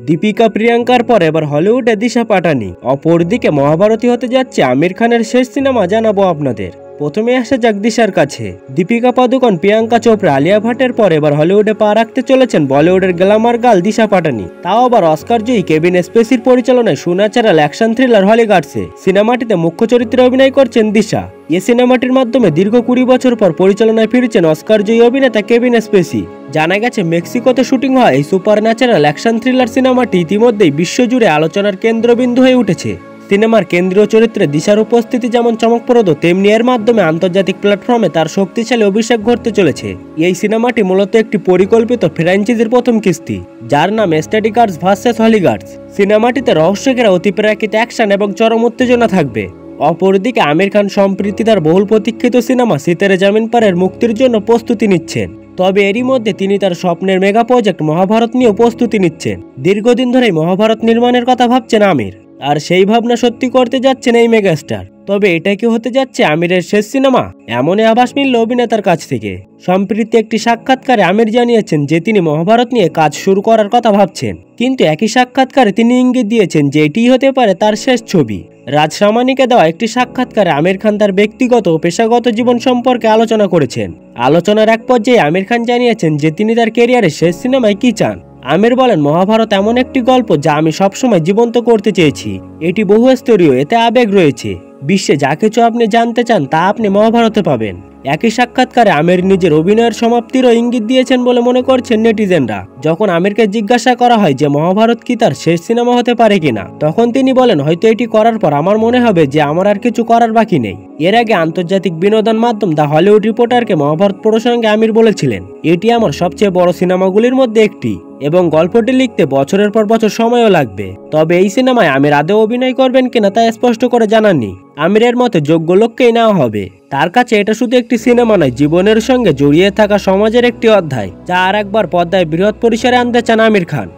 দীপিকা প্রিয়াঙ্কার পর এবার হলিউডে দিশা পাটানি। অপরদিকে মহাভারতী হতে যাচ্ছে আমির খানের শেষ সিনেমা, জানাবো আপনাদের। প্রথমে আসা যাক দিশার কাছে। দীপিকা পাদুকোন, প্রিয়াঙ্কা চোপড়া, আলিয়া ভাটের পর এবার হলিউডে পা রাখতে চলেছেন বলিউডের গ্ল্যামার গার্ল দিশা পাটানি। তাও আবার অস্কার জয়ী কেভিন স্পেসির পরিচালনায় সুন্যাচারাল অ্যাকশন থ্রিলার হলিগার্ডসে। সিনেমাটিতে মুখ্য চরিত্রে অভিনয় করছেন দিশা। এই সিনেমাটির মাধ্যমে দীর্ঘ 20 বছর পর পরিচালনায় ফিরেছেন অস্কার জয়ী অভিনেতা কেভিন স্পেসি। জানা গেছে মেক্সিকোতে শুটিং হওয়া এই সুপার ন্যাচারাল অ্যাকশন থ্রিলার সিনেমাটি ইতিমধ্যেই বিশ্বজুড়ে আলোচনার কেন্দ্রবিন্দু হয়ে উঠেছে। সিনেমার কেন্দ্রীয় চরিত্রে দিশার উপস্থিতি যেমন চমকপ্রদ, তেমনি এর মাধ্যমে আন্তর্জাতিক প্ল্যাটফর্মে তার শক্তিশালী অভিষেক ঘটতে চলেছে। এই সিনেমাটি মূলত একটি পরিকল্পিত ফ্র্যাঞ্চাইজির প্রথম কিস্তি, যার নাম স্ট্যাটিকার্স ভার্সেস হলিগার্ডস। সিনেমাটিতে রহস্যঘেরা অতিপ্রাকৃত অ্যাকশন এবং চরম উত্তেজনা থাকবে। অপরদিকে আমির খান সম্প্রতি তার বহুল প্রতীক্ষিত সিনেমা সিতারে জামিন পারের মুক্তির জন্য প্রস্তুতি নিচ্ছেন। তবে এরই মধ্যে তিনি তার স্বপ্নের মেগা প্রজেক্ট মহাভারত নিয়েও প্রস্তুতি নিচ্ছেন। দীর্ঘদিন ধরেই মহাভারত নির্মাণের কথা ভাবছেন আমির, আর সেই ভাবনা সত্যি করতে যাচ্ছেন এই মেগাস্টার। তবে এটা কি হতে যাচ্ছে আমিরের শেষ সিনেমা? এমনই আভাস মিলল অভিনেতার কাছ থেকে। সম্প্রতি একটি সাক্ষাৎকারে আমির জানিয়েছেন যে তিনি মহাভারত নিয়ে কাজ শুরু করার কথা ভাবছেন, কিন্তু একই সাক্ষাৎকারে তিনি ইঙ্গিত দিয়েছেন যে এটিই হতে পারে তার শেষ ছবি। রাজ সামানিকে দেওয়া একটি সাক্ষাৎকারে আমির খান তার ব্যক্তিগত ও পেশাগত জীবন সম্পর্কে আলোচনা করেছেন। আলোচনার এক পর্যায়ে আমির খান জানিয়েছেন যে তিনি তার ক্যারিয়ারের শেষ সিনেমায় কি চান। আমির বলেন, মহাভারত এমন একটি গল্প যা আমি সবসময় জীবন্ত করতে চেয়েছি। এটি বহুস্তরীয়, এতে আবেগ রয়েছে। বিশ্বে যা কিছু আপনি জানতে চান তা আপনি মহাভারতে পাবেন। একই সাক্ষাৎকারে আমির নিজের অভিনয়ের সমাপ্তিরও ইঙ্গিত দিয়েছেন বলে মনে করছেন নেটিজেনরা। যখন আমিরকে জিজ্ঞাসা করা হয় যে মহাভারত কি তার শেষ সিনেমা হতে পারে কিনা, তখন তিনি বলেন, হয়তো এটি করার পর আমার মনে হবে যে আমার আর কিছু করার বাকি নেই। এর আগে আন্তর্জাতিক বিনোদন মাধ্যম দ্য হলিউড রিপোর্টারকে মহাভারত প্রসঙ্গে আমির বলেছিলেন, এটি আমার সবচেয়ে বড় সিনেমাগুলির মধ্যে একটি এবং গল্পটি লিখতে বছরের পর বছর সময়ও লাগবে। তবে এই সিনেমায় আমির আদৌ অভিনয় করবেন কিনা তা স্পষ্ট করে জানাননি। আমিরের মতে যোগ্য লোককেই নেওয়া হবে। তার কাছে এটা শুধু একটি সিনেমা নয়, জীবনের সঙ্গে জড়িয়ে থাকা সমাজের একটি অধ্যায়, যা আর একবার পর্দায় বৃহৎ পরিসরে আনতে চান আমির খান।